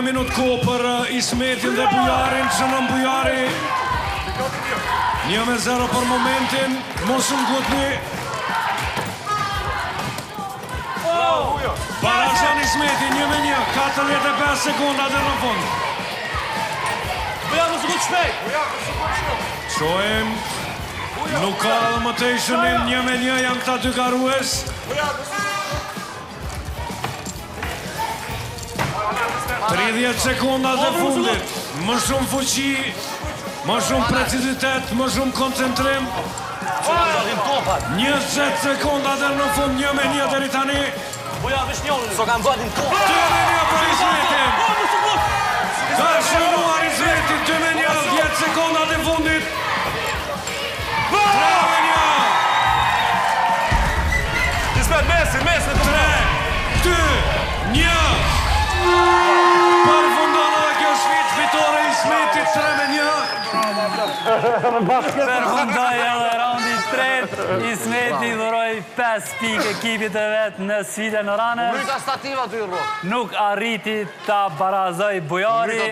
1 minutë kohë për Ismetin dhe Bujarin, Shënon Bujari. 1-0 për momentin, mos u ngutni. Barazan Ismeti, 1-1, 45 sekonda dhe në fund. Bujar mos u gut shpejt. Shohem, nuk ka dhe më të ishunin, 1-1 janë këta dy garues. 30 sekonda dhe fundit, më shumë fuqi, më shumë precizitet, më shumë koncentrim. 20 sekonda dhe në fund, 1-1 deri tani. Bujar vesh njëllën. So kam bëtin kohë. 2-1 për Ismetin. Ka shënuar Ismeti, 2-1, 10 sekonda dhe fundit. 3-1. Ismet, Messi. 3-2-1. Përfundon edhe kjo shpit, fitore Ismetit 3-1. Përfundoj edhe raundi 3, Ismeti dhuroi 5 pikë ekipit e vet në sfidën në rane. Mryta stativa dy rrok. Nuk arriti ta barazoj Bujari.